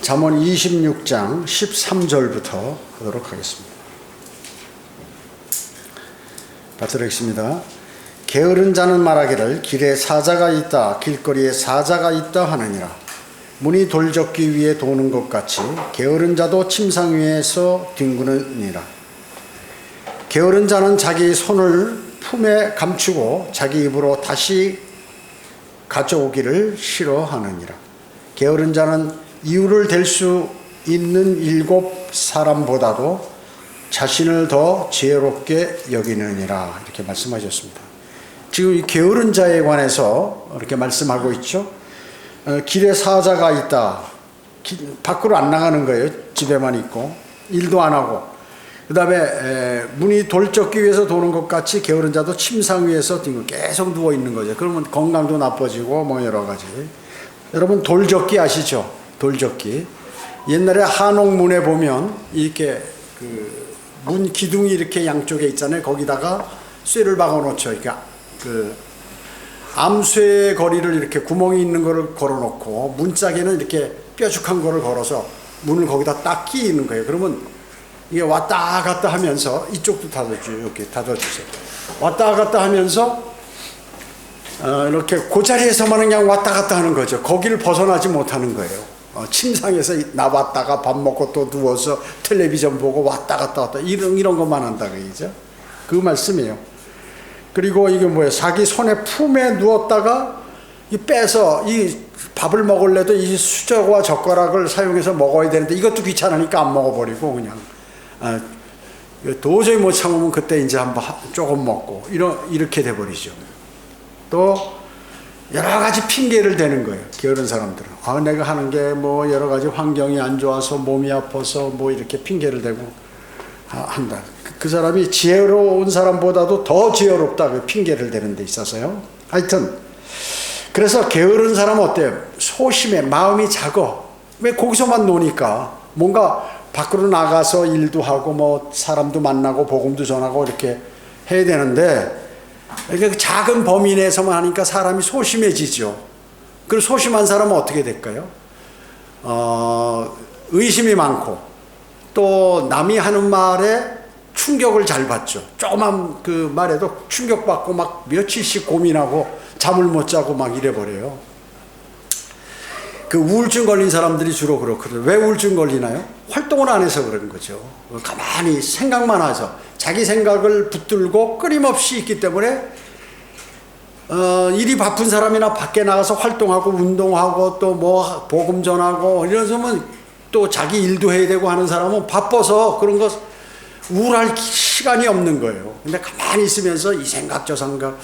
잠언 26장 13절부터 하도록 하겠습니다. 받들겠습니다. 게으른 자는 말하기를 길에 사자가 있다, 길거리에 사자가 있다 하느니라. 문이 돌적기 위에 도는 것 같이 게으른 자도 침상 위에서 뒹구느니라. 게으른 자는 자기 손을 품에 감추고 자기 입으로 다시 가져오기를 싫어하느니라. 게으른 자는 이유를 댈 수 있는 7 사람보다도 자신을 더 지혜롭게 여기느니라. 이렇게 말씀하셨습니다. 지금 이 게으른 자에 관해서 이렇게 말씀하고 있죠. 길에 사자가 있다. 밖으로 안 나가는 거예요. 집에만 있고 일도 안 하고. 그 다음에 문이 돌적기 위해서 도는 것 같이 게으른 자도 침상 위에서 계속 누워 있는 거죠. 그러면 건강도 나빠지고 뭐 여러 가지. 여러분 돌적기 아시죠? 돌적기. 옛날에 한옥문에 보면 이렇게 그 문 기둥이 이렇게 양쪽에 있잖아요. 거기다가 쇠를 박아 놓죠. 그러니까 그 암쇠 거리를 이렇게 구멍이 있는 거를 걸어 놓고 문짝에는 이렇게 뾰족한 거를 걸어서 문을 거기다 딱 끼는 거예요. 그러면 이게 왔다 갔다 하면서 이쪽도 닫아주세요. 이렇게 닫아주세요. 왔다 갔다 하면서 이렇게 그 자리에서만 그냥 왔다 갔다 하는 거죠. 거기를 벗어나지 못하는 거예요. 침상에서 나왔다가 밥 먹고 또 누워서 텔레비전 보고 왔다 갔다 이런 것만 한다 그러죠. 그 말씀이에요. 그리고 이게 뭐예요? 자기 손에 품에 누웠다가 빼서 이 밥을 먹을래도 이 수저와 젓가락을 사용해서 먹어야 되는데 이것도 귀찮으니까 안 먹어버리고 그냥 도저히 못 참으면 그때 이제 한번 조금 먹고 이렇게 돼버리죠. 또 여러 가지 핑계를 대는 거예요. 게으른 사람들은. 내가 하는 게 뭐 여러 가지 환경이 안 좋아서 몸이 아파서 뭐 이렇게 핑계를 대고 한다. 그 사람이 지혜로운 사람보다도 더 지혜롭다. 그 핑계를 대는 데 있어서요. 하여튼 그래서 게으른 사람은 어때요? 소심해. 마음이 작어. 왜 거기서만 노니까 뭔가 밖으로 나가서 일도 하고 뭐 사람도 만나고 복음도 전하고 이렇게 해야 되는데 이렇게 작은 범위 내에서만 하니까 사람이 소심해지죠. 그리고 소심한 사람은 어떻게 될까요? 의심이 많고 또 남이 하는 말에 충격을 잘 받죠. 조그만 그 말에도 충격받고 막 며칠씩 고민하고 잠을 못 자고 막 이래버려요. 그 우울증 걸린 사람들이 주로 그렇거든요. 왜 우울증 걸리나요? 활동을 안 해서 그런 거죠. 가만히 생각만 해서 자기 생각을 붙들고 끊임없이 있기 때문에 일이 바쁜 사람이나 밖에 나가서 활동하고 운동하고 또 뭐 복음 전하고 이러면 또 자기 일도 해야 되고 하는 사람은 바빠서 그런 거 우울할 시간이 없는 거예요. 근데 가만히 있으면서 이 생각 저 생각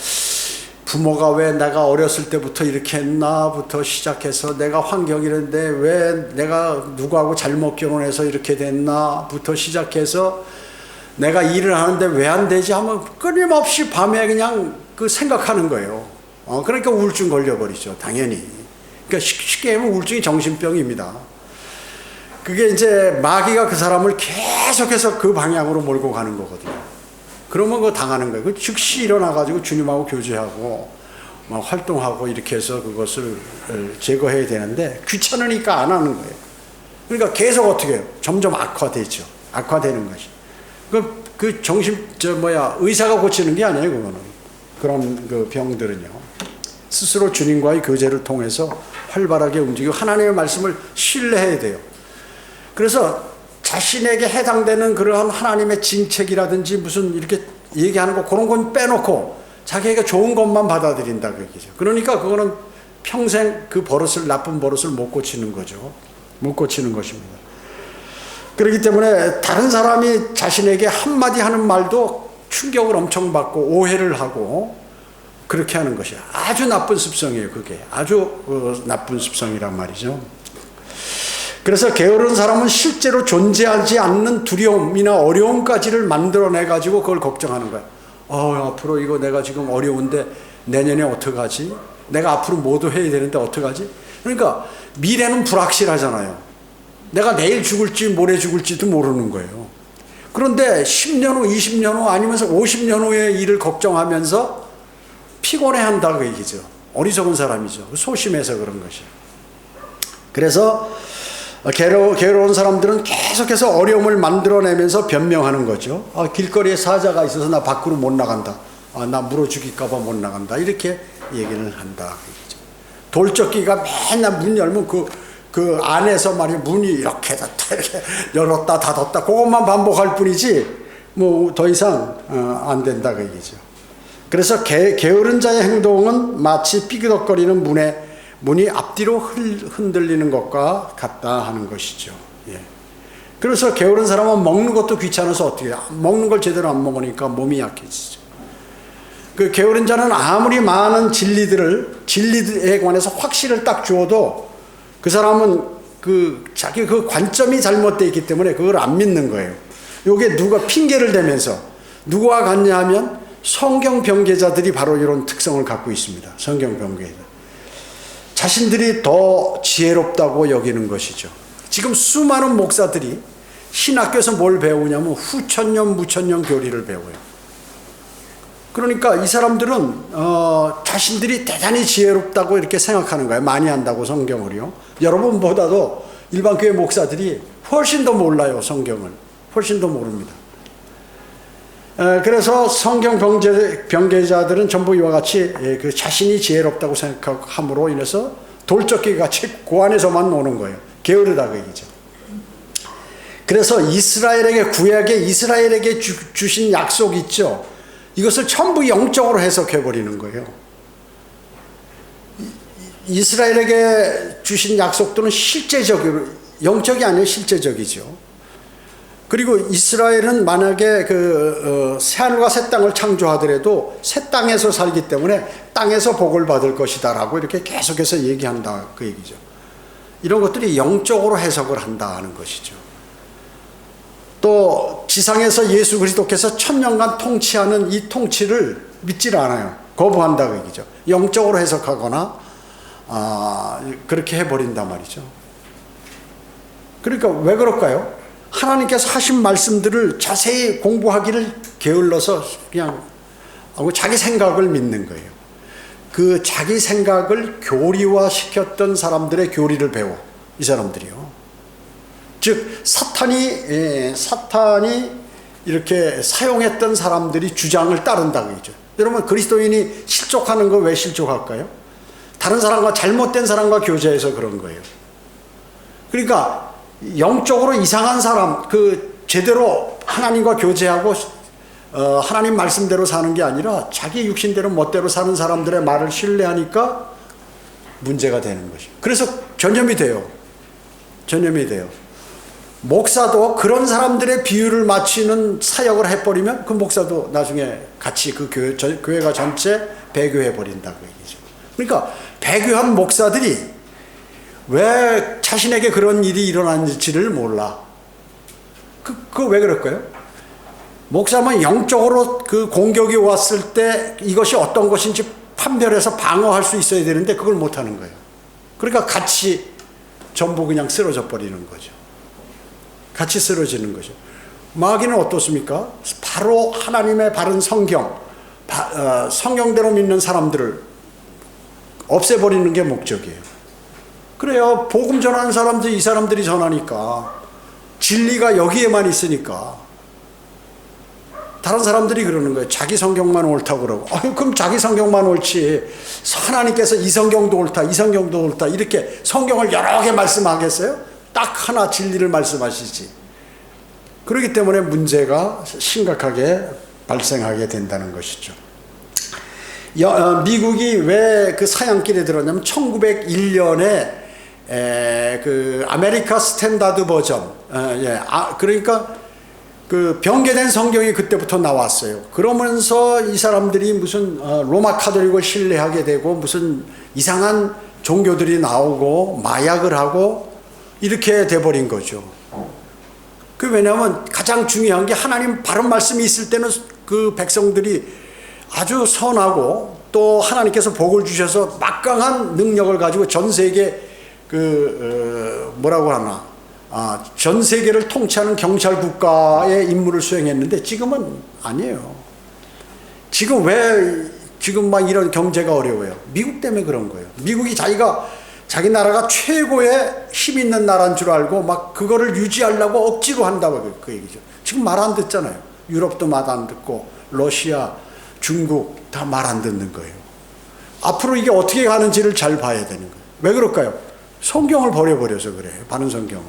부모가 왜 내가 어렸을 때부터 이렇게 했나부터 시작해서 내가 환경이 이런데 왜 내가 누구하고 잘못 결혼해서 이렇게 됐나부터 시작해서 내가 일을 하는데 왜 안 되지 하면 끊임없이 밤에 그냥 그 생각하는 거예요. 그러니까 우울증 걸려버리죠. 당연히. 그러니까 쉽게 하면 우울증이 정신병입니다. 그게 이제 마귀가 그 사람을 계속해서 그 방향으로 몰고 가는 거거든요. 그러면 그거 당하는 거예요. 즉시 일어나가지고 주님하고 교제하고 막 활동하고 이렇게 해서 그것을 제거해야 되는데 귀찮으니까 안 하는 거예요. 그러니까 계속 어떻게 해요? 점점 악화되죠. 악화되는 것이. 그 의사가 고치는 게 아니에요, 그거는. 그런 그 병들은요. 스스로 주님과의 교제를 통해서 활발하게 움직이고 하나님의 말씀을 신뢰해야 돼요. 그래서 자신에게 해당되는 그러한 하나님의 진책이라든지 무슨 이렇게 얘기하는 거 그런 건 빼놓고 자기에게 좋은 것만 받아들인다 그 얘기죠. 그러니까 그거는 평생 그 나쁜 버릇을 못 고치는 거죠. 못 고치는 것입니다. 그렇기 때문에 다른 사람이 자신에게 한마디 하는 말도 충격을 엄청 받고 오해를 하고 그렇게 하는 것이 아주 나쁜 습성이에요. 그게 아주 나쁜 습성이란 말이죠. 그래서 게으른 사람은 실제로 존재하지 않는 두려움이나 어려움까지를 만들어내가지고 그걸 걱정하는 거야. 앞으로 이거 내가 지금 어려운데 내년에 어떡하지? 내가 앞으로 뭐도 해야 되는데 어떡하지? 그러니까 미래는 불확실하잖아요. 내가 내일 죽을지 모레 죽을지도 모르는 거예요. 그런데 10년 후, 20년 후 아니면 50년 후의 일을 걱정하면서 피곤해한다 그 얘기죠. 어리석은 사람이죠. 소심해서 그런 것이에요. 그래서 게으르운 사람들은 계속해서 어려움을 만들어내면서 변명하는 거죠. 길거리에 사자가 있어서 나 밖으로 못 나간다. 나 물어 죽일까 봐 못 나간다. 이렇게 얘기를 한다. 돌적기가 맨날 문 열면 그 안에서 말이야 문이 이렇게 열었다 닫았다 그것만 반복할 뿐이지 뭐 더 이상 안 된다 그 얘기죠. 그래서 게으른 자의 행동은 마치 삐그덕거리는 문이 앞뒤로 흔들리는 것과 같다 하는 것이죠. 예. 그래서 게으른 사람은 먹는 것도 귀찮아서 어떻게 해요? 먹는 걸 제대로 안 먹으니까 몸이 약해지죠. 그 게으른 자는 아무리 많은 진리에 관해서 확신을 딱 주어도 그 사람은 자기 관점이 잘못되어 있기 때문에 그걸 안 믿는 거예요. 요게 누가 핑계를 대면서 누구와 같냐 하면 성경 변개자들이 바로 이런 특성을 갖고 있습니다. 성경 변개자. 자신들이 더 지혜롭다고 여기는 것이죠. 지금 수많은 목사들이 신학교에서 뭘 배우냐면 후천년 무천년 교리를 배워요. 그러니까 이 사람들은 자신들이 대단히 지혜롭다고 이렇게 생각하는 거예요. 많이 한다고 성경을요. 여러분보다도 일반 교회 목사들이 훨씬 더 몰라요. 성경을 훨씬 더 모릅니다. 그래서 성경 변개자들은 전부 이와 같이 그 자신이 지혜롭다고 생각함으로 인해서 돌적기 같이 그 안에서만 노는 거예요. 게으르다 그 얘기죠. 그래서 구약의 이스라엘에게 주신 약속 있죠. 이것을 전부 영적으로 해석해 버리는 거예요. 이스라엘에게 주신 약속들은 실제적으로 영적이 아니라 실제적이죠. 그리고 이스라엘은 만약에 새하늘과 새 땅을 창조하더라도 새 땅에서 살기 때문에 땅에서 복을 받을 것이다라고 이렇게 계속해서 얘기한다 그 얘기죠. 이런 것들이 영적으로 해석을 한다는 것이죠. 또 지상에서 예수 그리스도께서 천년간 통치하는 이 통치를 믿질 않아요. 거부한다 그 얘기죠. 영적으로 해석하거나 그렇게 해버린단 말이죠. 그러니까 왜 그럴까요? 하나님께서 하신 말씀들을 자세히 공부하기를 게을러서 그냥 하고 자기 생각을 믿는 거예요. 그 자기 생각을 교리화시켰던 사람들의 교리를 배워 이 사람들이요. 즉 사탄이 이렇게 사용했던 사람들이 주장을 따른다고 했죠. 여러분 그리스도인이 실족하는 거 왜 실족할까요? 다른 사람과 잘못된 사람과 교제해서 그런 거예요. 그러니까 영적으로 이상한 사람, 제대로 하나님과 교제하고 하나님 말씀대로 사는 게 아니라 자기 육신대로 멋대로 사는 사람들의 말을 신뢰하니까 문제가 되는 것이죠. 그래서 전염이 돼요. 목사도 그런 사람들의 비유를 맞추는 사역을 해버리면 그 목사도 나중에 같이 그 교회가 전체 배교해버린다고 얘기죠. 그러니까 배교한 목사들이 왜 자신에게 그런 일이 일어났는지를 몰라. 왜 그럴까요? 목사만 영적으로 그 공격이 왔을 때 이것이 어떤 것인지 판별해서 방어할 수 있어야 되는데 그걸 못하는 거예요. 그러니까 같이 전부 그냥 쓰러져 버리는 거죠. 같이 쓰러지는 거죠. 마귀는 어떻습니까? 바로 하나님의 바른 성경대로 믿는 사람들을 없애버리는 게 목적이에요. 그래요. 복음 전하는 사람들 이 사람들이 전하니까 진리가 여기에만 있으니까 다른 사람들이 그러는 거예요. 자기 성경만 옳다고 그러고 그럼 자기 성경만 옳지 하나님께서 이 성경도 옳다 이 성경도 옳다 이렇게 성경을 여러 개 말씀하겠어요? 딱 하나 진리를 말씀하시지. 그렇기 때문에 문제가 심각하게 발생하게 된다는 것이죠. 미국이 왜 그 사양길에 들었냐면 1901년에 그 아메리카 스탠다드 버전, 그러니까 그 변개된 성경이 그때부터 나왔어요. 그러면서 이 사람들이 무슨 로마 카톨릭을 신뢰하게 되고 무슨 이상한 종교들이 나오고 마약을 하고 이렇게 돼버린 거죠. 왜냐하면 가장 중요한 게 하나님 바른 말씀이 있을 때는 그 백성들이 아주 선하고 또 하나님께서 복을 주셔서 막강한 능력을 가지고 전 세계 전 세계를 통치하는 경찰 국가의 임무를 수행했는데 지금은 아니에요. 지금 막 이런 경제가 어려워요? 미국 때문에 그런 거예요. 미국이 자기가 자기 나라가 최고의 힘 있는 나라인 줄 알고 막 그거를 유지하려고 억지로 한다고 그 얘기죠. 지금 말 안 듣잖아요. 유럽도 말 안 듣고 러시아, 중국 다 말 안 듣는 거예요. 앞으로 이게 어떻게 가는지를 잘 봐야 되는 거예요. 왜 그럴까요? 성경을 버려버려서 그래요. 바른 성경을.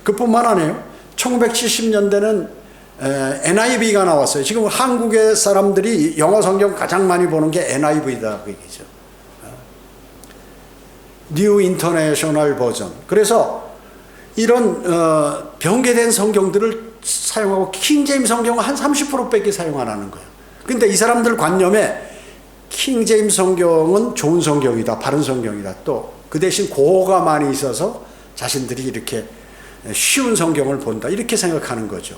그뿐만 아니에요. 1970년대는 NIV가 나왔어요. 지금 한국의 사람들이 영어 성경 가장 많이 보는 게 NIV다 그 얘기죠. New International Version. 그래서 이런 변개된 성경들을 사용하고 킹제임스 성경은 한 30%밖에 사용 안 하는 거예요. 근데 이 사람들 관념에 킹제임스 성경은 좋은 성경이다, 바른 성경이다. 또 그 대신 고어가 많이 있어서 자신들이 이렇게 쉬운 성경을 본다 이렇게 생각하는 거죠.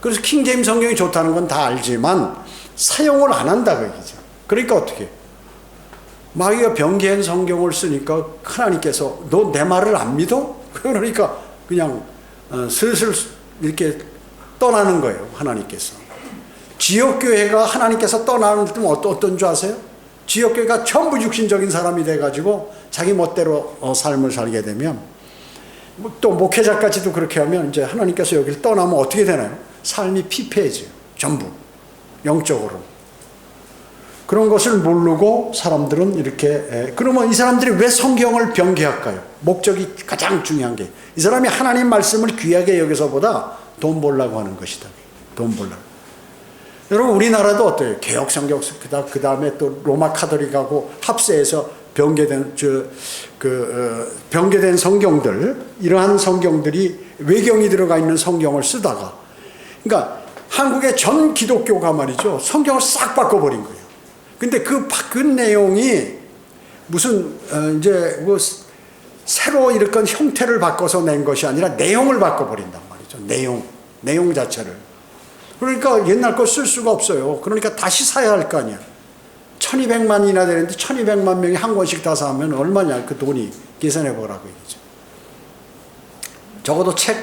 그래서 킹제임스 성경이 좋다는 건 다 알지만 사용을 안 한다 그 얘기죠. 그러니까 어떻게 마귀가 변개한 성경을 쓰니까 하나님께서 너 내 말을 안 믿어? 그러니까 그냥 슬슬 이렇게 떠나는 거예요. 하나님께서. 지역교회가 하나님께서 떠나는 때 어떤 줄 아세요? 지역교회가 전부 육신적인 사람이 돼가지고 자기 멋대로 삶을 살게 되면 또 목회자까지도 그렇게 하면 이제 하나님께서 여기를 떠나면 어떻게 되나요? 삶이 피폐해져요. 전부 영적으로. 그런 것을 모르고 사람들은 이렇게 그러면 이 사람들이 왜 성경을 변개할까요? 목적이 가장 중요한 게 이 사람이 하나님 말씀을 귀하게 여기서보다 돈 벌려고 하는 것이다. 돈 벌려고. 여러분 우리나라도 어때요? 개혁 성경 그 다음에 또 로마 카톨릭하고 합세해서 변개된 변개된 성경들 이러한 성경들이 외경이 들어가 있는 성경을 쓰다가 그러니까 한국의 전 기독교가 말이죠 성경을 싹 바꿔버린 거예요. 근데 그 바꾼 내용이 무슨 이제 뭐 새로 이렇게 형태를 바꿔서 낸 것이 아니라 내용을 바꿔버린단 말이죠. 내용 자체를. 그러니까 옛날 거 쓸 수가 없어요. 그러니까 다시 사야 할 거 아니야. 1200만이나 되는데 1200만 명이 한 권씩 다 사면 얼마냐 그 돈이 계산해 보라고 얘기죠. 적어도 책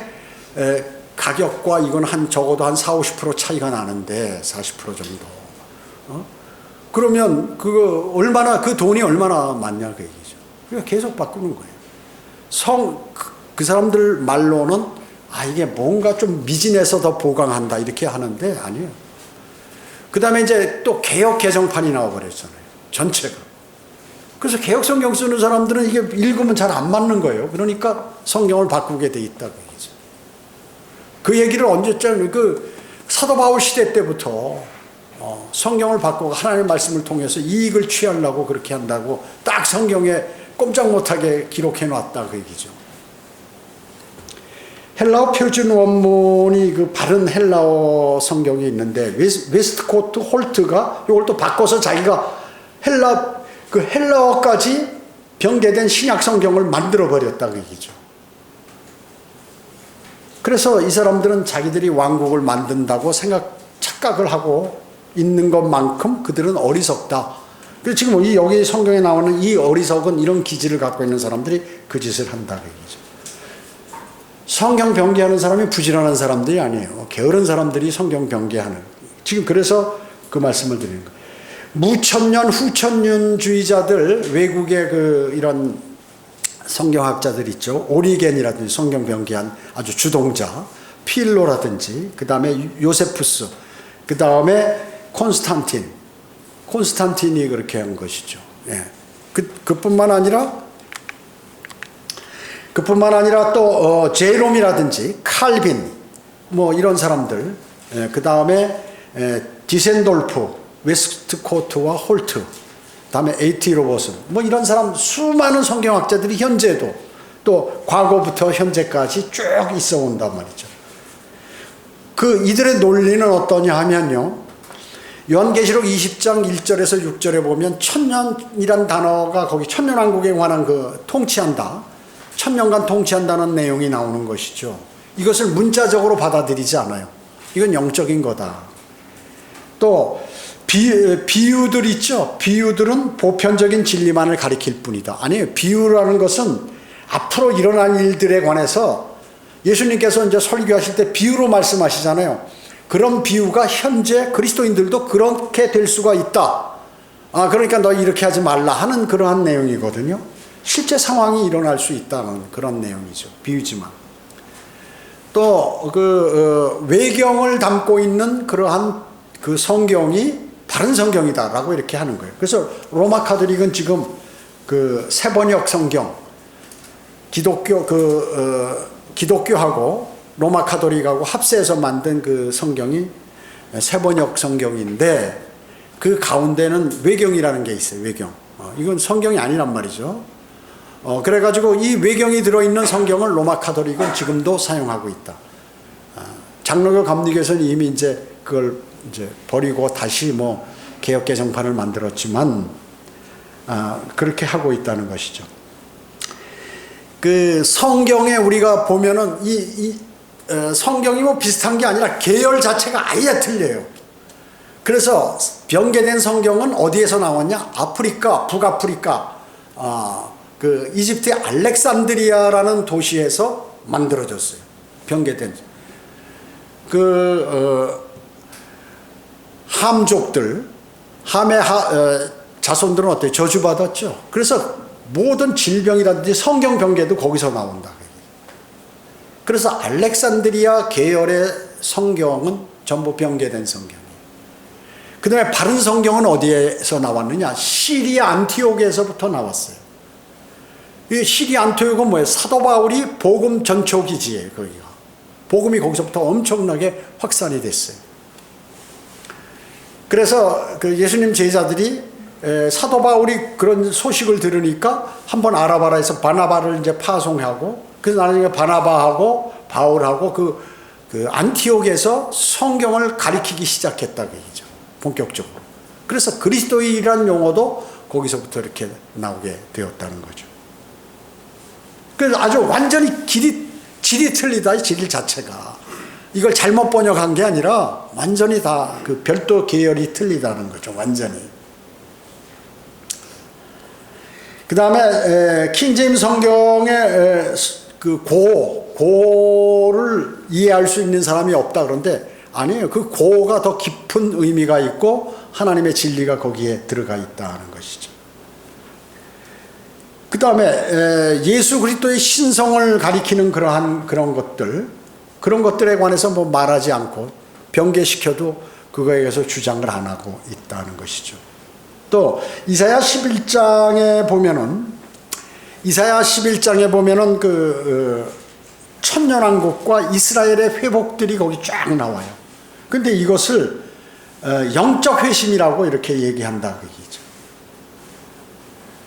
가격과 이건 적어도 한 40-50% 차이가 나는데 40% 정도. 그러면 그 돈이 얼마나 많냐 그 얘기죠. 그러니까 계속 바꾸는 거예요. 그 사람들 말로는 이게 뭔가 좀 미진해서 더 보강한다 이렇게 하는데 아니에요. 그 다음에 이제 또 개혁 개정판이 나와버렸잖아요. 전체가. 그래서 개혁 성경 쓰는 사람들은 이게 읽으면 잘 안 맞는 거예요. 그러니까 성경을 바꾸게 돼 있다고 얘기죠. 그 얘기를 언제쯤 사도 바울 시대 때부터 성경을 바꾸고 하나님의 말씀을 통해서 이익을 취하려고 그렇게 한다고 딱 성경에 꼼짝 못하게 기록해 놨다 그 얘기죠. 헬라어 표준 원문이 그 바른 헬라어 성경이 있는데 웨스트코트 홀트가 이걸 또 바꿔서 자기가 헬라어까지 변개된 신약 성경을 만들어 버렸다 그 얘기죠. 그래서 이 사람들은 자기들이 왕국을 만든다고 착각을 하고 있는 것만큼 그들은 어리석다. 그래서 지금 여기 성경에 나오는 이 어리석은 이런 기질을 갖고 있는 사람들이 그 짓을 한다 그 얘기죠. 성경 변개하는 사람이 부지런한 사람들이 아니에요. 게으른 사람들이 성경 변개하는. 지금 그래서 그 말씀을 드리는 거예요. 무천년 후천년주의자들 외국의 이런 성경학자들 있죠. 오리겐이라든지 성경 변개한 아주 주동자 필로라든지 그 다음에 요세푸스 그 다음에 콘스탄틴이 그렇게 한 것이죠. 예. 그뿐만 아니라 또 제롬이라든지 칼빈 뭐 이런 사람들 그 다음에 디센돌프 웨스트코트와 홀트 다음에 A.T. 로버슨 뭐 이런 사람 수많은 성경학자들이 현재도 또 과거부터 현재까지 쭉 있어 온단 말이죠. 이들의 논리는 어떠냐 하면요. 요한계시록 20장 1절에서 6절에 보면 천년이란 단어가 거기 천년왕국에 관한 통치한다. 천년간 통치한다는 내용이 나오는 것이죠. 이것을 문자적으로 받아들이지 않아요. 이건 영적인 거다. 또 비유들 있죠. 비유들은 보편적인 진리만을 가리킬 뿐이다. 아니에요. 비유라는 것은 앞으로 일어날 일들에 관해서 예수님께서 이제 설교하실 때 비유로 말씀하시잖아요. 그런 비유가 현재 그리스도인들도 그렇게 될 수가 있다. 그러니까 너 이렇게 하지 말라 하는 그러한 내용이거든요. 실제 상황이 일어날 수 있다는 그런 내용이죠. 비유지만. 또 외경을 담고 있는 그러한 그 성경이 다른 성경이다라고 이렇게 하는 거예요. 그래서 로마 카톨릭은 지금 그 세번역 성경, 기독교하고 로마 카톨릭하고 합세해서 만든 그 성경이 세번역 성경인데, 그 가운데는 외경이라는 게 있어요. 외경. 이건 성경이 아니란 말이죠. 그래가지고 이 외경이 들어있는 성경을 로마 카톨릭은 지금도 사용하고 있다. 장로교 감리교에서는 이미 이제 그걸 이제 버리고 다시 뭐 개혁 개정판을 만들었지만, 그렇게 하고 있다는 것이죠. 그 성경에 우리가 보면은 성경이 뭐 비슷한 게 아니라 계열 자체가 아예 틀려요. 그래서 변개된 성경은 어디에서 나왔냐? 아프리카, 북아프리카, 그 이집트의 알렉산드리아라는 도시에서 만들어졌어요. 변개된. 함족들, 함의 자손들은 어때요? 저주받았죠. 그래서 모든 질병이라든지 성경 변개도 거기서 나온다. 그래서 알렉산드리아 계열의 성경은 전부 변개된 성경이에요. 그 다음에 바른 성경은 어디에서 나왔느냐? 시리아 안티옥에서부터 나왔어요. 이 시리아 안티옥은 뭐예요? 사도 바울이 복음 전초 기지예요. 거기가. 복음이 거기서부터 엄청나게 확산이 됐어요. 그래서 그 예수님 제자들이 사도 바울이 그런 소식을 들으니까 한번 알아봐라 해서 바나바를 이제 파송하고, 그래서 나중에 바나바하고 바울하고 그 안티옥에서 성경을 가리키기 시작했다 그 얘기죠. 본격적으로. 그래서 그리스도인이라는 용어도 거기서부터 이렇게 나오게 되었다는 거죠. 그래서 아주 완전히 질이 틀리다, 질 자체가. 이걸 잘못 번역한 게 아니라 완전히 다 그 별도 계열이 틀리다는 거죠. 완전히. 그 다음에 킹제임스 성경의 그 고를 이해할 수 있는 사람이 없다 그런데 아니에요. 그 고가 더 깊은 의미가 있고 하나님의 진리가 거기에 들어가 있다는 것이죠. 그 다음에 예수 그리스도의 신성을 가리키는 그런 것들에 관해서 뭐 말하지 않고 변개시켜도 그거에 대해서 주장을 안 하고 있다는 것이죠. 또 이사야 11장에 보면은 그 천년왕국과 이스라엘의 회복들이 거기 쫙 나와요. 근데 이것을 영적 회심이라고 이렇게 얘기한다 그 얘기죠.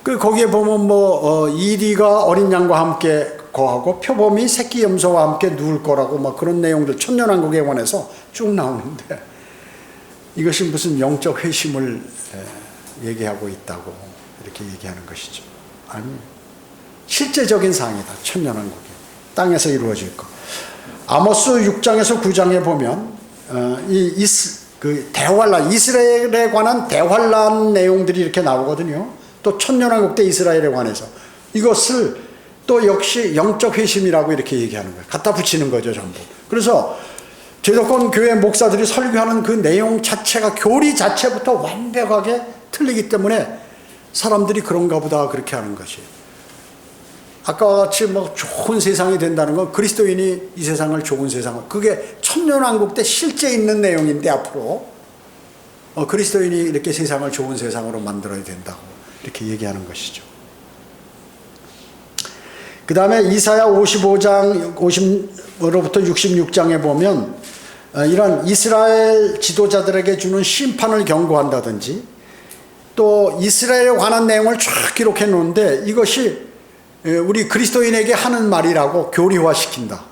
그 거기에 보면 뭐 이리가 어린 양과 함께 거하고 표범이 새끼 염소와 함께 누울 거라고 막 그런 내용들 천년왕국에 관해서 쭉 나오는데, 이것이 무슨 영적 회심을 얘기하고 있다고 이렇게 얘기하는 것이죠. 아니, 실제적인 상황이다. 천년왕국이 땅에서 이루어질 거. 아모스 6장에서 9장에 보면 이스라엘에 관한 대환란 내용들이 이렇게 나오거든요. 또 천년왕국 때 이스라엘에 관해서 이것을 또 역시 영적 회심이라고 이렇게 얘기하는 거예요. 갖다 붙이는 거죠, 전부. 그래서 제도권 교회 목사들이 설교하는 그 내용 자체가 교리 자체부터 완벽하게 틀리기 때문에 사람들이 그런가 보다 그렇게 하는 것이. 아까와 같이 뭐 좋은 세상이 된다는 건 그리스도인이 이 세상을 좋은 세상, 그게 천년왕국 때 실제 있는 내용인데 앞으로 그리스도인이 이렇게 세상을 좋은 세상으로 만들어야 된다고 이렇게 얘기하는 것이죠. 그 다음에 이사야 55장 50으로부터 66장에 보면 이런 이스라엘 지도자들에게 주는 심판을 경고한다든지 또 이스라엘에 관한 내용을 쫙 기록해 놓는데 이것이 우리 그리스도인에게 하는 말이라고 교리화시킨다.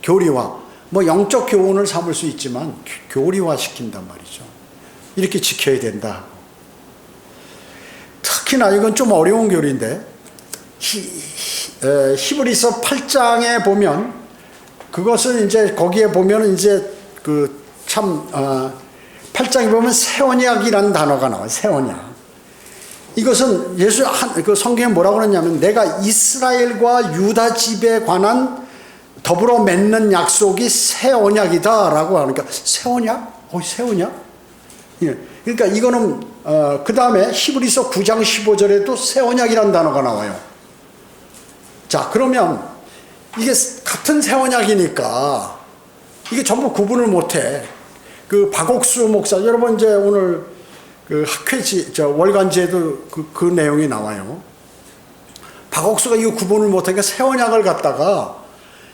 교리화. 뭐 영적 교훈을 삼을 수 있지만 교리화시킨단 말이죠. 이렇게 지켜야 된다. 특히나 이건 좀 어려운 교리인데 히브리서 8장에 보면 그것은 이제 거기에 보면 이제 그 참 8장에 보면 새 언약이라는 단어가 나와요. 새 언약. 이것은 그 성경에 뭐라고 그러냐면 내가 이스라엘과 유다 집에 관한 더불어 맺는 약속이 새 언약이다라고 하니까 새 언약? 새 언약? 예. 그러니까 이거는 그 다음에 히브리서 9장 15절에도 새 언약이라는 단어가 나와요. 자, 그러면 이게 같은 새 언약이니까 이게 전부 구분을 못해. 그 박옥수 목사, 여러분 이제 오늘 그 학회지, 월간지에도 그 내용이 나와요. 박옥수가 이거 구분을 못하니까 새 언약을 갖다가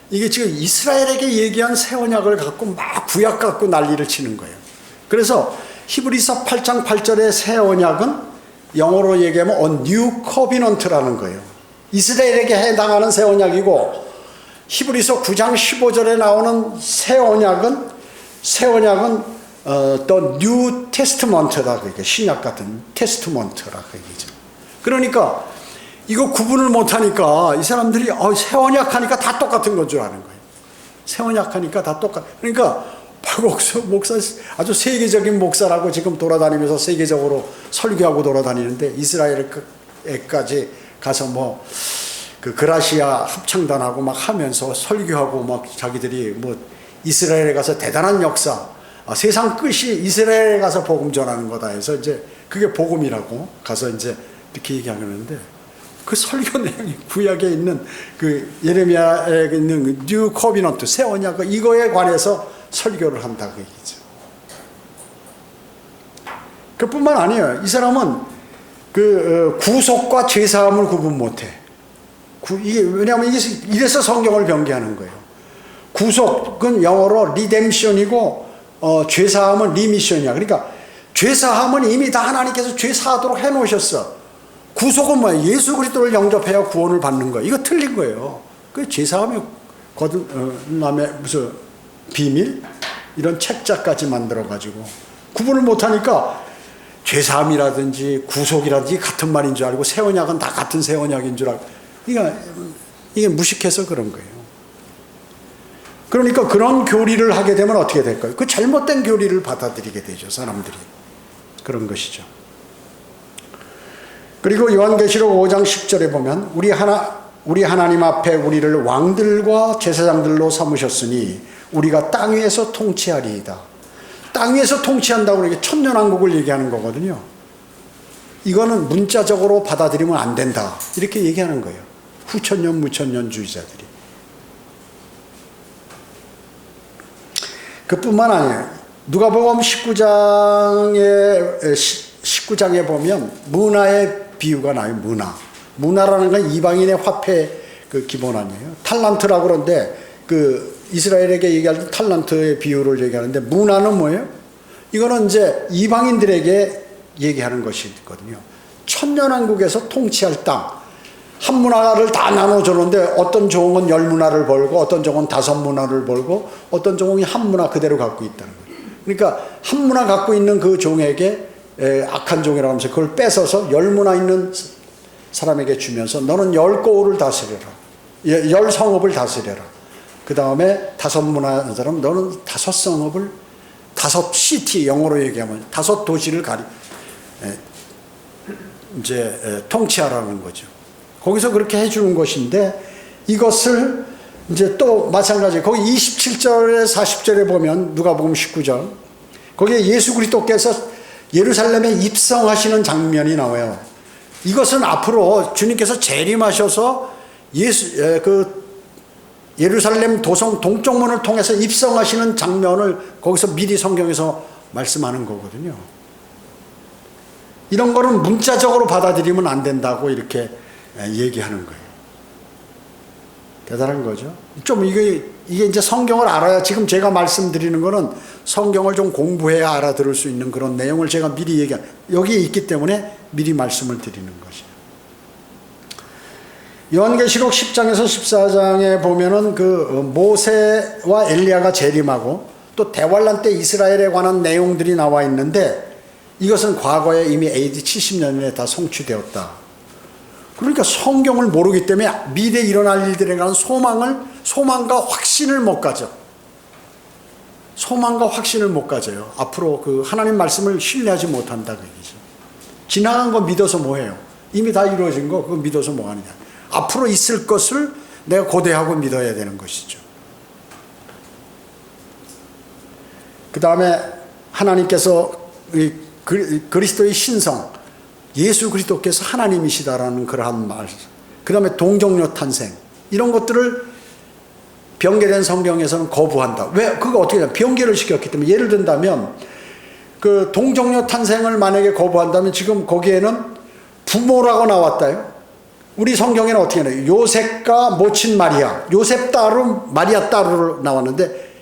이게 지금 이스라엘에게 얘기한 새 언약을 갖고 막 구약 갖고 난리를 치는 거예요. 그래서 히브리서 8장 8절의 새 언약은 영어로 얘기하면 A New Covenant라는 거예요. 이스라엘에게 해당하는 새 언약이고, 히브리서 9장 15절에 나오는 새 언약은 The New Testament라고 얘기해요. 신약 같은 테스트먼트라고 얘기죠. 그러니까 이거 구분을 못하니까 이 사람들이 새 언약 하니까 다 똑같은 건 줄 아는 거예요. 새 언약 하니까 다 그러니까 박옥수 목사 아주 세계적인 목사라고 지금 돌아다니면서 세계적으로 설교하고 돌아다니는데, 이스라엘에까지 가서 그 그라시아 합창단하고 막 하면서 설교하고 막 자기들이 이스라엘에 가서 대단한 역사, 세상 끝이 이스라엘에 가서 복음 전하는 거다 해서 이제 그게 복음이라고 가서 이제 이렇게 얘기하는데, 그 설교 내용이 구약에 있는 그 예레미야에 있는 뉴 코비넌트 새 언약 이거에 관해서 설교를 한다고 얘기죠. 그뿐만 아니에요. 이 사람은 그 구속과 죄사함을 구분 못해. 이게 왜냐하면 이래서 성경을 변개하는 거예요. 구속은 영어로 리뎀션이고 죄사함은 리미션이야. 그러니까 죄사함은 이미 다 하나님께서 죄사하도록 해놓으셨어. 구속은 뭐야? 예수 그리스도를 영접해야 구원을 받는 거예요. 이거 틀린 거예요. 그 죄사함이 거듭남의 무슨 비밀? 이런 책자까지 만들어가지고 구분을 못하니까 죄사함이라든지 구속이라든지 같은 말인 줄 알고 새 언약은 다 같은 새 언약인 줄 알고, 그러니까 이게 무식해서 그런 거예요. 그러니까 그런 교리를 하게 되면 어떻게 될까요? 그 잘못된 교리를 받아들이게 되죠, 사람들이. 그런 것이죠. 그리고 요한계시록 5장 10절에 보면 우리 하나님 앞에 우리를 왕들과 제사장들로 삼으셨으니 우리가 땅 위에서 통치하리이다. 땅 위에서 통치한다고 그러게 천년왕국을 얘기하는 거거든요. 이거는 문자적으로 받아들이면 안 된다, 이렇게 얘기하는 거예요. 후천년 무천년주의자들이. 그뿐만 아니에요. 누가복음 19장에 보면 문화의 비유가 나요. 문화라는 건 이방인의 화폐 그 기본 아니에요. 탈란트라고 그러는데 그 이스라엘에게 얘기할 때 탈란트의 비유를 얘기하는데, 문화는 뭐예요? 이거는 이제 이방인들에게 얘기하는 것이거든요. 천년왕국에서 통치할 땅, 한 문화를 다 나눠주는데 어떤 종은 10문화를 벌고 어떤 종은 5문화를 벌고 어떤 종이 한 문화 그대로 갖고 있다는 거예요. 그러니까 한 문화 갖고 있는 그 종에게 악한 종이라고 하면서 그걸 뺏어서 10문화 있는 사람에게 주면서 너는 10고을을 다스려라, 10성읍을 다스려라. 그 다음에 5문화 사람 너는 5성읍을 5시티, 영어로 얘기하면 5도시를 통치하라는 거죠. 거기서 그렇게 해주는 것인데, 이것을 이제 또 마찬가지 거기 27절에 40절에 보면 누가복음 19장 거기에 예수 그리스도께서 예루살렘에 입성하시는 장면이 나와요. 이것은 앞으로 주님께서 재림하셔서 예루살렘 도성 동쪽문을 통해서 입성하시는 장면을 거기서 미리 성경에서 말씀하는 거거든요. 이런 거는 문자적으로 받아들이면 안 된다고 이렇게 얘기하는 거예요. 대단한 거죠. 좀 이게 이제 성경을 알아야, 지금 제가 말씀드리는 거는 성경을 좀 공부해야 알아들을 수 있는 그런 내용을 제가 미리 여기에 있기 때문에 미리 말씀을 드리는 것이에요. 요한계시록 10장에서 14장에 보면은 그 모세와 엘리야가 재림하고 또 대환란 때 이스라엘에 관한 내용들이 나와 있는데, 이것은 과거에 이미 AD 70년에 다 성취되었다. 그러니까 성경을 모르기 때문에 미래에 일어날 일들에 관한 소망과 확신을 못 가져. 소망과 확신을 못 가져요. 앞으로 그 하나님 말씀을 신뢰하지 못한다 그 얘기죠. 지나간 거 믿어서 뭐해요? 이미 다 이루어진 거 그거 믿어서 뭐하느냐. 앞으로 있을 것을 내가 고대하고 믿어야 되는 것이죠. 그 다음에 하나님께서 그리스도의 신성, 예수 그리스도께서 하나님이시다라는 그러한 말, 그 다음에 동정녀 탄생, 이런 것들을 변개된 성경에서는 거부한다. 왜? 그거 어떻게 되냐? 변개를 시켰기 때문에. 예를 든다면 그 동정녀 탄생을 만약에 거부한다면 지금 거기에는 부모라고 나왔다요. 우리 성경에는 어떻게 나와요? 요셉과 모친 마리아, 요셉 따로 마리아 따로 나왔는데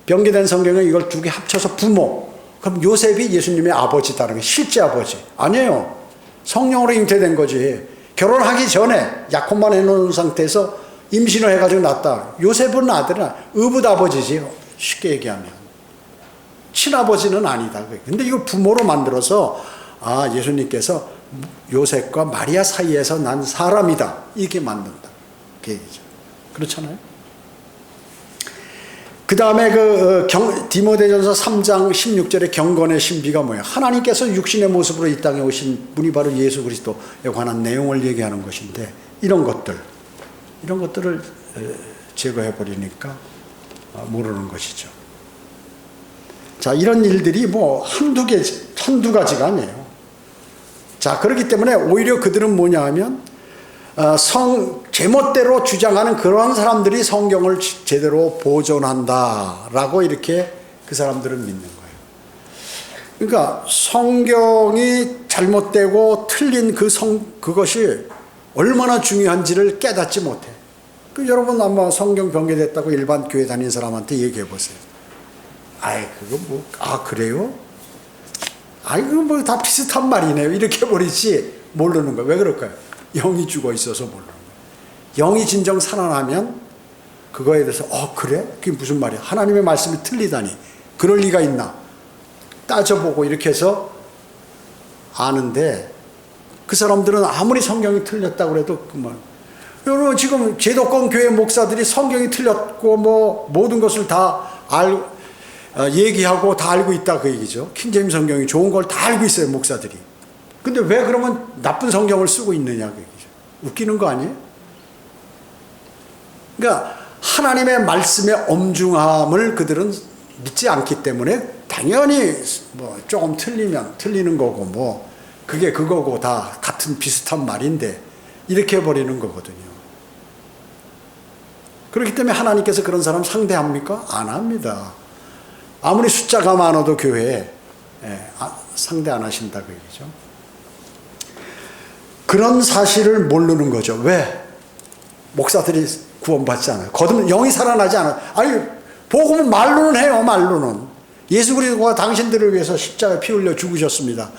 변개된 성경은 이걸 두 개 합쳐서 부모. 그럼 요셉이 예수님의 아버지다는 게 실제 아버지 아니에요. 성령으로 잉태된 거지. 결혼하기 전에 약혼만 해놓은 상태에서 임신을 해가지고 낳았다. 요셉은 아들은 의붓 아버지지. 쉽게 얘기하면 친아버지는 아니다. 근데 이거 부모로 만들어서 예수님께서 요셉과 마리아 사이에서 난 사람이다 이렇게 만든다 그 얘기죠. 그렇잖아요. 그 다음에 디모데전서 3장 16절의 경건의 신비가 뭐예요? 하나님께서 육신의 모습으로 이 땅에 오신 분이 바로 예수 그리스도에 관한 내용을 얘기하는 것인데 이런 것들을 제거해 버리니까 모르는 것이죠. 자, 이런 일들이 뭐 한두 가지가 아니에요. 자, 그렇기 때문에 오히려 그들은 뭐냐 하면 제멋대로 주장하는 그런 사람들이 성경을 제대로 보존한다라고 이렇게 그 사람들은 믿는 거예요. 그러니까 성경이 잘못되고 틀린 그것이 얼마나 중요한지를 깨닫지 못해. 여러분 아마 성경 변개됐다고 일반 교회 다니는 사람한테 얘기해 보세요. 그거 뭐, 그래요? 그거 뭐 다 비슷한 말이네요. 이렇게 버리지 모르는 거예요. 왜 그럴까요? 영이 죽어 있어서 모르는 거예요. 영이 진정 살아나면 그거에 대해서 그래? 그게 무슨 말이야? 하나님의 말씀이 틀리다니. 그럴 리가 있나? 따져보고 이렇게 해서 아는데 그 사람들은 아무리 성경이 틀렸다고 해도 여러분 지금 제도권 교회 목사들이 성경이 틀렸고 뭐 모든 것을 다 얘기하고 다 알고 있다 그 얘기죠. 킹제임스 성경이 좋은 걸 다 알고 있어요 목사들이. 근데 왜 그러면 나쁜 성경을 쓰고 있느냐 그 얘기죠. 웃기는 거 아니에요? 그러니까 하나님의 말씀의 엄중함을 그들은 믿지 않기 때문에 당연히 뭐 조금 틀리면 틀리는 거고 뭐 그게 그거고 다 같은 비슷한 말인데 이렇게 해버리는 거거든요. 그렇기 때문에 하나님께서 그런 사람 상대합니까? 안 합니다. 아무리 숫자가 많아도 교회에 상대 안 하신다 그 얘기죠. 그런 사실을 모르는 거죠. 왜? 목사들이 구원받지 않아요. 거듭 영이 살아나지 않아요. 복음은 말로는 해요. 말로는. 예수 그리스도가 당신들을 위해서 십자가에 피 흘려 죽으셨습니다.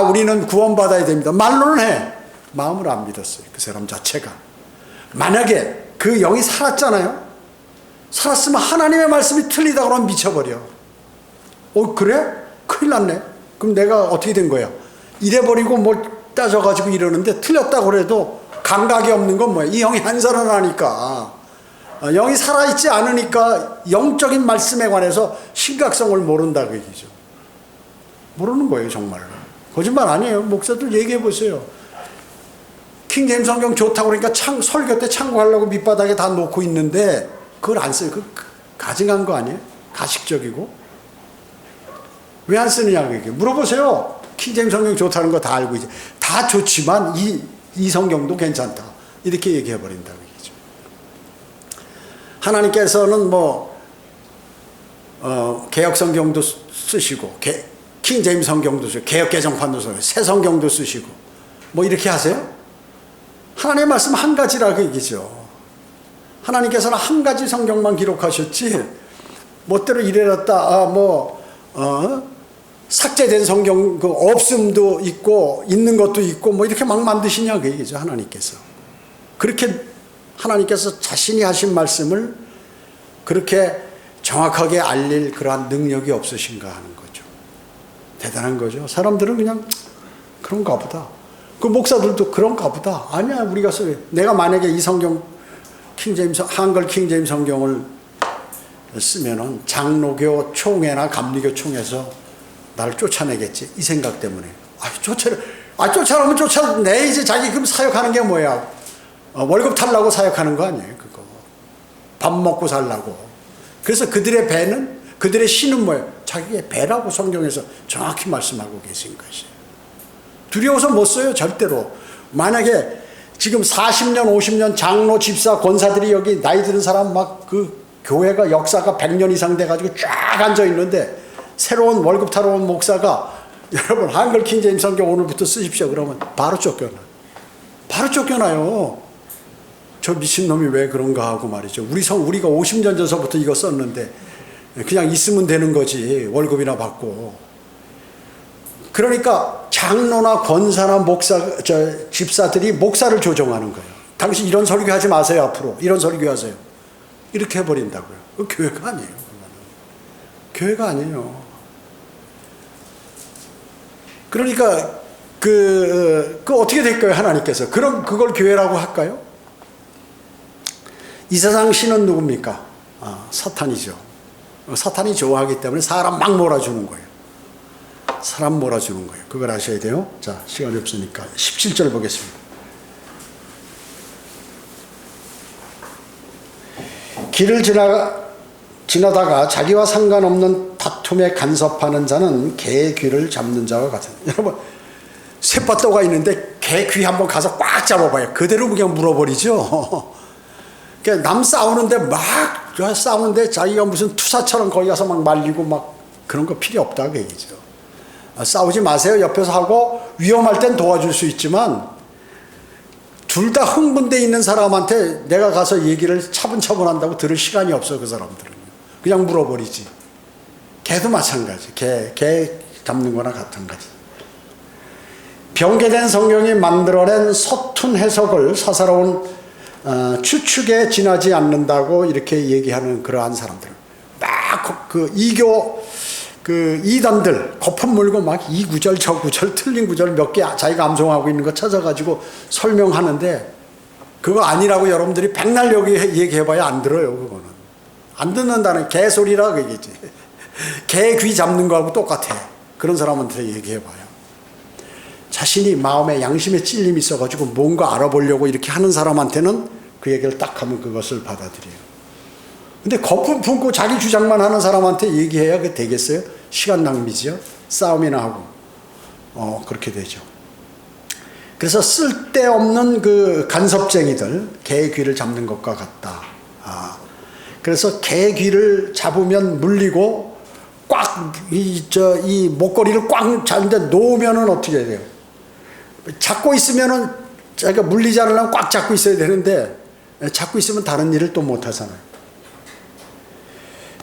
우리는 구원받아야 됩니다. 말로는 해. 마음을 안 믿었어요. 그 사람 자체가. 만약에 그 영이 살았잖아요. 살았으면 하나님의 말씀이 틀리다 그러면 미쳐버려. 그래? 큰일 났네. 그럼 내가 어떻게 된 거야? 이래버리고 뭘 따져가지고 이러는데 틀렸다고 그래도 감각이 없는 건 뭐야? 이 영이 안 살아나니까. 영이 살아있지 않으니까 영적인 말씀에 관해서 심각성을 모른다 그 얘기죠. 모르는 거예요 정말로. 거짓말 아니에요. 목사들 얘기해 보세요. 킹제임스 성경 좋다고 그러니까 설교 때 참고하려고 밑바닥에 다 놓고 있는데 그걸 안 써요. 가증한 거 아니에요? 가식적이고. 왜 안 쓰느냐고 얘기해요. 물어보세요. 킹제임스 성경 좋다는 거 다 알고 이제 다 좋지만 이 성경도 괜찮다. 이렇게 얘기해 버린다고 얘기죠. 하나님께서는 개역 성경도 쓰시고 킹제임스 성경도 쓰시고 개역 개정판도 쓰시고 새 성경도 쓰시고 이렇게 하세요? 하나님의 말씀 한 가지라고 얘기죠. 하나님께서는 한 가지 성경만 기록하셨지 멋대로 이래놨다 삭제된 성경 없음도 있고 있는 것도 있고 이렇게 막 만드시냐 그 얘기죠. 하나님께서 그렇게 하나님께서 자신이 하신 말씀을 그렇게 정확하게 알릴 그러한 능력이 없으신가 하는 거죠. 대단한 거죠. 사람들은 그냥 그런가 보다. 그 목사들도 그런가 보다. 아니야 우리가 내가 만약에 이 성경 한글 킹제임스 성경을 쓰면은 장로교 총회나 감리교 총회에서 나를 쫓아내겠지 이 생각 때문에 쫓아내면 쫓아내. 이제 자기 그럼 사역하는 게 뭐야? 월급 달라고 사역하는 거 아니에요 그거. 밥 먹고 살라고. 그래서 그들의 신은 뭐예요? 자기의 배라고 성경에서 정확히 말씀하고 계신 것이에요. 두려워서 못 써요 절대로. 만약에 지금 40년, 50년 장로, 집사, 권사들이 여기 나이 드는 사람 막 그 교회가 역사가 100년 이상 돼가지고 쫙 앉아 있는데 새로운 월급 타러 온 목사가 여러분 한글 킹제임스 성경 오늘부터 쓰십시오. 그러면 바로 쫓겨나. 바로 쫓겨나요. 저 미친놈이 왜 그런가 하고 말이죠. 우리가 50년 전서부터 이거 썼는데 그냥 있으면 되는 거지. 월급이나 받고. 그러니까 장로나 권사나 집사들이 목사를 조종하는 거예요. 당신 이런 설교하지 마세요. 앞으로 이런 설교하세요. 이렇게 해버린다고요. 교회가 아니에요. 교회가 아니에요. 그러니까 그 어떻게 될까요? 하나님께서 그럼 그걸 교회라고 할까요? 이 세상 신은 누굽니까? 사탄이죠. 사탄이 좋아하기 때문에 사람 막 몰아주는 거예요. 사람 몰아주는 거예요. 그걸 아셔야 돼요. 자, 시간이 없으니까 17절 보겠습니다. 길을 지나다가 자기와 상관없는 다툼에 간섭하는 자는 개의 귀를 잡는 자와 같은. 여러분 쇳바퀴가 있는데 개 귀 한번 가서 꽉 잡아봐요. 그대로 그냥 물어버리죠. 그러니까 남 싸우는데 막 싸우는데 자기가 무슨 투사처럼 거기 가서 막 말리고 막 그런 거 필요 없다 그 얘기죠. 싸우지 마세요. 옆에서 하고 위험할 땐 도와줄 수 있지만 둘 다 흥분돼 있는 사람한테 내가 가서 얘기를 차분차분 한다고 들을 시간이 없어. 그 사람들은 그냥 물어버리지. 개도 마찬가지. 개 잡는 거나 같은 거지. 변개된 성경이 만들어낸 서툰 해석을 사사로운 추측에 지나지 않는다고 이렇게 얘기하는 그러한 사람들. 막 그 이교 그 이단들 거품 물고 막 이 구절 저 구절 틀린 구절 몇 개 자기가 암송하고 있는 거 찾아가지고 설명하는데 그거 아니라고 여러분들이 백날 여기 얘기해봐야 안 들어요. 그거는 안 듣는다는 개소리라 그 얘기지. 개 귀 잡는 거하고 똑같아. 그런 사람한테 얘기해봐요. 자신이 마음에 양심에 찔림이 있어가지고 뭔가 알아보려고 이렇게 하는 사람한테는 그 얘기를 딱 하면 그것을 받아들여요. 근데 거품 품고 자기 주장만 하는 사람한테 얘기해야 그게 되겠어요? 시간 낭비죠. 싸움이나 하고 그렇게 되죠. 그래서 쓸데없는 그 간섭쟁이들 개의 귀를 잡는 것과 같다. 그래서 개 귀를 잡으면 물리고 꽉 이 목걸이를 꽉 잡는데 놓으면은 어떻게 돼요? 잡고 있으면은 자기가 물리지 않으려면 꽉 잡고 있어야 되는데 잡고 있으면 다른 일을 또 못 하잖아요.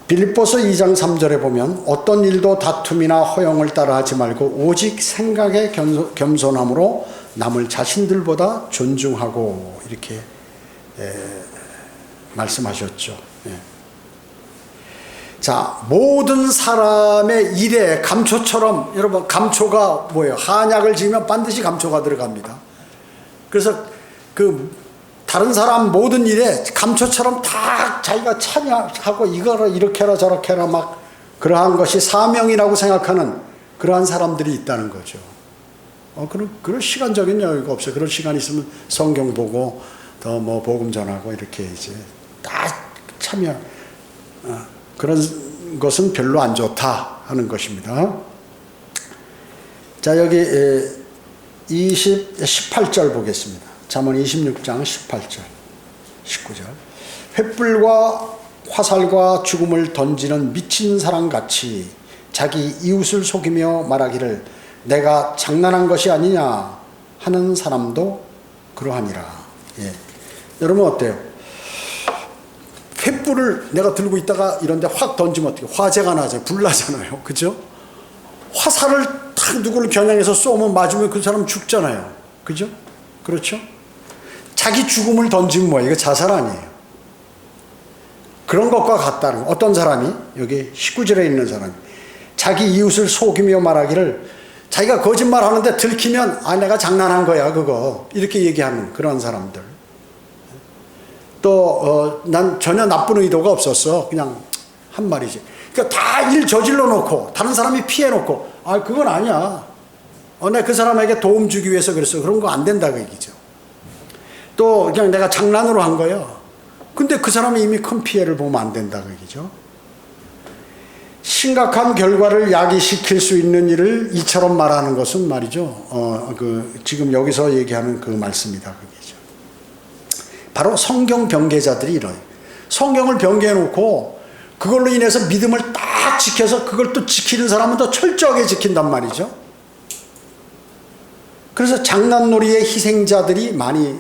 빌립보서 2장 3절에 보면 어떤 일도 다툼이나 허영을 따라 하지 말고 오직 생각의 겸손함으로 남을 자신들보다 존중하고 이렇게 말씀하셨죠. 자, 모든 사람의 일에 감초처럼, 여러분 감초가 뭐예요? 한약을 지으면 반드시 감초가 들어갑니다. 그래서 그 다른 사람 모든 일에 감초처럼 다 자기가 참여하고 이거를 이렇게 해라 저렇게 해라 막 그러한 것이 사명이라고 생각하는 그러한 사람들이 있다는 거죠. 그런 시간적인 여유가 없어요. 그런 시간 있으면 성경 보고 더 뭐 복음 전하고 이렇게 이제 다 참여 그런 것은 별로 안 좋다 하는 것입니다. 자, 여기 18절 보겠습니다. 잠언 26장 18절 19절 횃불과 화살과 죽음을 던지는 미친 사람같이 자기 이웃을 속이며 말하기를 내가 장난한 것이 아니냐 하는 사람도 그러하니라. 여러분 어때요? 횃불을 내가 들고 있다가 이런데 확 던지면 어떻게 화재가 나잖아요. 불나잖아요. 그죠? 화살을 탁 누구를 겨냥해서 쏘면 맞으면 그 사람 죽잖아요. 그죠? 그렇죠? 자기 죽음을 던지면 뭐예요? 이거 자살 아니에요. 그런 것과 같다는 거. 어떤 사람이 여기 19절에 있는 사람이 자기 이웃을 속이며 말하기를 자기가 거짓말 하는데 들키면 내가 장난한 거야 그거 이렇게 얘기하는 그런 사람들. 또 난 전혀 나쁜 의도가 없었어. 그냥 한 말이지. 그러니까 다 일 저질러 놓고 다른 사람이 피해 놓고 그건 아니야. 내가 그 사람에게 도움 주기 위해서 그랬어. 그런 거 안 된다 그 얘기죠. 또 그냥 내가 장난으로 한 거예요. 근데 그 사람이 이미 큰 피해를 보면 안 된다 그 얘기죠. 심각한 결과를 야기시킬 수 있는 일을 이처럼 말하는 것은 말이죠. 지금 여기서 얘기하는 그 말씀이다 그 얘기죠. 바로 성경 변개자들이 이런 성경을 변개해 놓고 그걸로 인해서 믿음을 딱 지켜서 그걸 또 지키는 사람은 더 철저하게 지킨단 말이죠. 그래서 장난놀이의 희생자들이 많이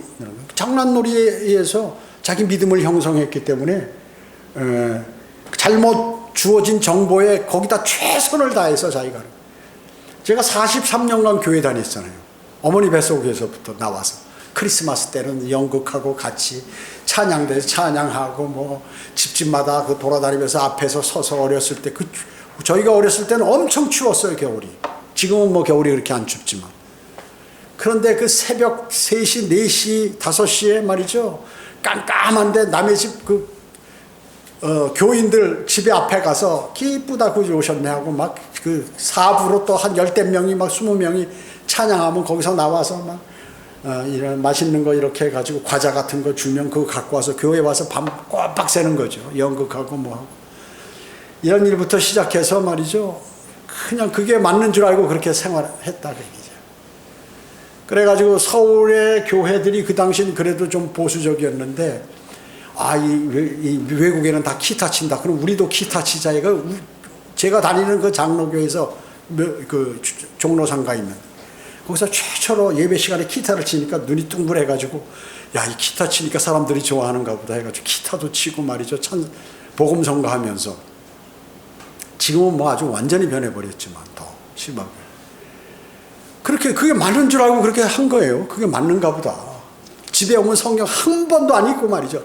장난놀이에 의해서 자기 믿음을 형성했기 때문에 잘못 주어진 정보에 거기다 최선을 다해서 자기가 제가 43년간 교회 다녔잖아요. 어머니 뱃속에서부터 나와서 크리스마스 때는 연극하고 같이 찬양대에서 찬양하고 뭐 집집마다 그 돌아다니면서 앞에서 서서 어렸을 때 저희가 어렸을 때는 엄청 추웠어요 겨울이. 지금은 뭐 겨울이 그렇게 안 춥지만 그런데 그 새벽 3시, 4시, 5시에 말이죠 깜깜한데 남의 집 교인들 집에 앞에 가서 기쁘다고 오셨네 하고 막 그 사부로 또 한 10대 명이 막 20명이 찬양하면 거기서 나와서 막 이런 맛있는 거 이렇게 해가지고 과자 같은 거 주면 그거 갖고 와서 교회 와서 밤 꼬박 새는 거죠. 연극하고 뭐하고 이런 일부터 시작해서 말이죠 그냥 그게 맞는 줄 알고 그렇게 생활했다 그 얘기죠. 그래가지고 서울의 교회들이 그 당시는 그래도 좀 보수적이었는데 이 외국에는 다 기타 친다. 그럼 우리도 기타 치자. 제가 다니는 그 장로교에서 그 종로상가 있는 거기서 최초로 예배 시간에 기타를 치니까 눈이 둥글해가지고 야, 이 기타 치니까 사람들이 좋아하는가 보다 해가지고 기타도 치고 말이죠. 복음성가 하면서 지금은 뭐 아주 완전히 변해버렸지만 더 심하게 그렇게 그게 맞는 줄 알고 그렇게 한 거예요. 그게 맞는가 보다. 집에 오면 성경 한 번도 안 읽고 말이죠.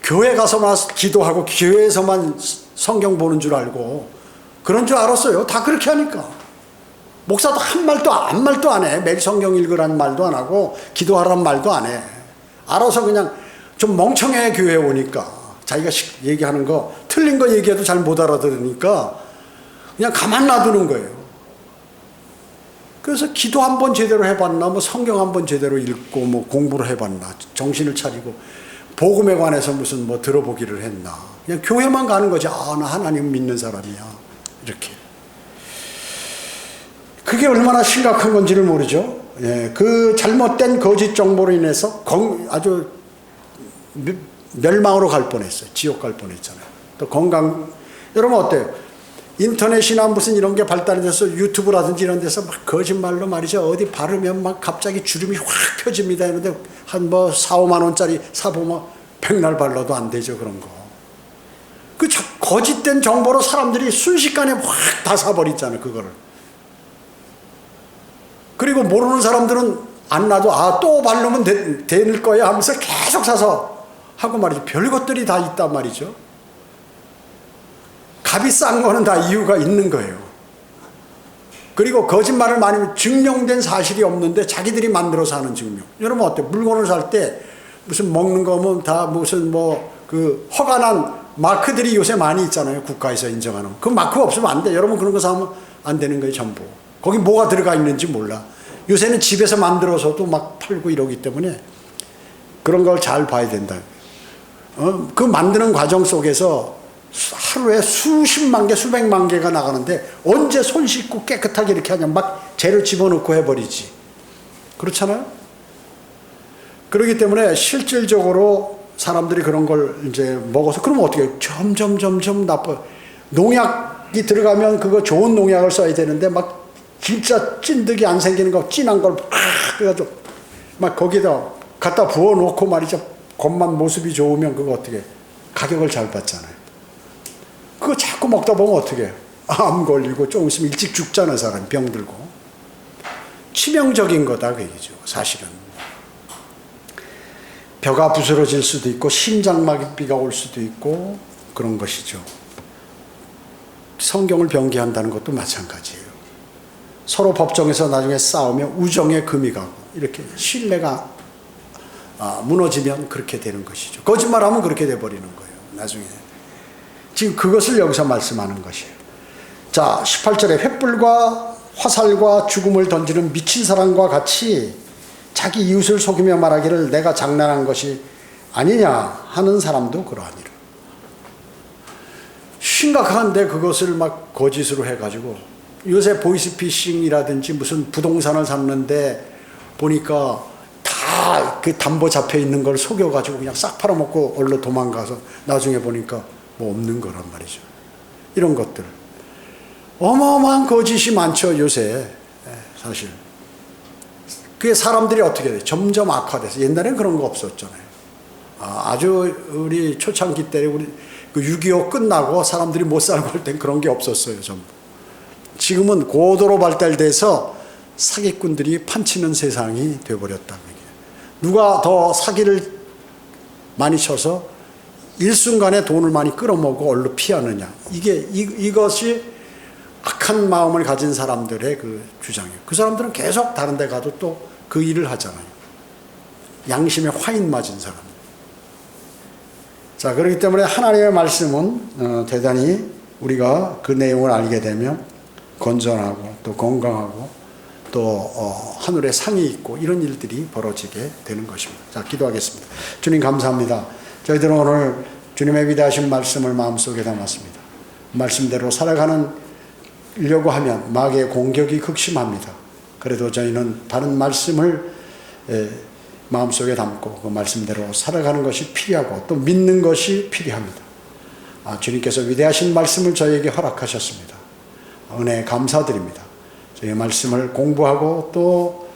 교회 가서만 기도하고 교회에서만 성경 보는 줄 알고 그런 줄 알았어요. 다 그렇게 하니까. 목사도 한 말도 안 해. 매일 성경 읽으라는 말도 안 하고 기도하라는 말도 안 해. 알아서 그냥 좀 멍청해 교회에 오니까. 자기가 얘기하는 거 틀린 거 얘기해도 잘 못 알아들으니까 그냥 가만 놔두는 거예요. 그래서 기도 한 번 제대로 해봤나 뭐 성경 한 번 제대로 읽고 뭐 공부를 해봤나 정신을 차리고 복음에 관해서 무슨 뭐 들어보기를 했나 그냥 교회만 가는 거지. 나 하나님 믿는 사람이야 이렇게. 그게 얼마나 심각한 건지를 모르죠. 예, 그 잘못된 거짓 정보로 인해서 아주 멸망으로 갈 뻔했어요. 지옥 갈 뻔했잖아요. 또 여러분 어때요? 인터넷이나 무슨 이런 게 발달이 돼서 유튜브라든지 이런 데서 막 거짓말로 말이죠. 어디 바르면 막 갑자기 주름이 확 펴집니다. 이런데 한 뭐 4, 5만 원짜리 사보면 백날 발라도 안 되죠. 그런 거. 그 거짓된 정보로 사람들이 순식간에 확 다 사버리잖아요. 그거를. 그리고 모르는 사람들은 안 놔도 또 바르면 될 거야 하면서 계속 사서 하고 말이죠. 별것들이 다 있단 말이죠. 값이 싼 거는 다 이유가 있는 거예요. 그리고 거짓말을 많이 하면 증명된 사실이 없는데 자기들이 만들어서 하는 증명. 여러분 어때요? 물건을 살 때 무슨 먹는 거면 다 무슨 그 허가난 마크들이 요새 많이 있잖아요. 국가에서 인정하는. 그 마크 없으면 안 돼. 여러분 그런 거 사면 안 되는 거예요. 전부. 거기 뭐가 들어가 있는지 몰라. 요새는 집에서 만들어서도 막 팔고 이러기 때문에 그런 걸 잘 봐야 된다. 그 만드는 과정 속에서 하루에 수십만 개, 수백만 개가 나가는데 언제 손 씻고 깨끗하게 이렇게 하냐. 막 재료 집어넣고 해버리지. 그렇잖아요? 그렇기 때문에 실질적으로 사람들이 그런 걸 이제 먹어서 그러면 어떻게 해요? 점점 나빠. 농약이 들어가면 그거 좋은 농약을 써야 되는데 막 진짜 찐득이 안 생기는 거 진한 걸 그래가지고 막 거기다 갖다 부어놓고 말이죠. 겉만 모습이 좋으면 그거 어떻게 해요? 가격을 잘 받잖아요. 그거 자꾸 먹다 보면 어떻게 해요? 암 걸리고 조금 있으면 일찍 죽잖아 사람 병 들고. 치명적인 거다 그 얘기죠 사실은. 벼가 부스러질 수도 있고 심장마비가 올 수도 있고 그런 것이죠. 성경을 변개한다는 것도 마찬가지예요. 서로 법정에서 나중에 싸우면 우정의 금이 가고 이렇게 신뢰가 무너지면 그렇게 되는 것이죠. 거짓말하면 그렇게 돼버리는 거예요 나중에. 지금 그것을 여기서 말씀하는 것이에요. 자 18절에 횃불과 화살과 죽음을 던지는 미친 사람과 같이 자기 이웃을 속이며 말하기를 내가 장난한 것이 아니냐 하는 사람도 그러하니라. 심각한데 그것을 막 거짓으로 해가지고 요새 보이스피싱이라든지 무슨 부동산을 샀는데 보니까 다 그 담보 잡혀 있는 걸 속여가지고 그냥 싹 팔아먹고 얼른 도망가서 나중에 보니까 뭐 없는 거란 말이죠. 이런 것들. 어마어마한 거짓이 많죠, 요새. 사실. 그게 사람들이 어떻게 돼? 점점 악화돼서. 옛날엔 그런 거 없었잖아요. 아주 우리 초창기 때 우리 그 6.25 끝나고 사람들이 못 살고 할 땐 그런 게 없었어요, 전부. 지금은 고도로 발달돼서 사기꾼들이 판치는 세상이 되어버렸다는 얘기예요. 누가 더 사기를 많이 쳐서 일순간에 돈을 많이 끌어모으고 얼른 피하느냐. 이것이 악한 마음을 가진 사람들의 그 주장이에요. 그 사람들은 계속 다른 데 가도 또 그 일을 하잖아요. 양심에 화인 맞은 사람. 자, 그렇기 때문에 하나님의 말씀은 대단히 우리가 그 내용을 알게 되면 건전하고 또 건강하고 또 하늘에 상이 있고 이런 일들이 벌어지게 되는 것입니다. 자, 기도하겠습니다. 주님 감사합니다. 저희들은 오늘 주님의 위대하신 말씀을 마음속에 담았습니다. 말씀대로 살아가려고 하면 마귀의 공격이 극심합니다. 그래도 저희는 바른 말씀을 마음속에 담고 그 말씀대로 살아가는 것이 필요하고 또 믿는 것이 필요합니다. 주님께서 위대하신 말씀을 저희에게 허락하셨습니다. 은혜에 감사드립니다. 저희 말씀을 공부하고 또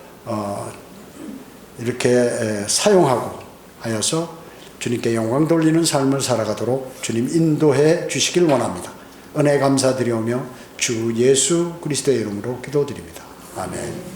이렇게 사용하고 하여서 주님께 영광 돌리는 삶을 살아가도록 주님 인도해 주시길 원합니다. 은혜 감사드리오며 주 예수 그리스도의 이름으로 기도드립니다. 아멘.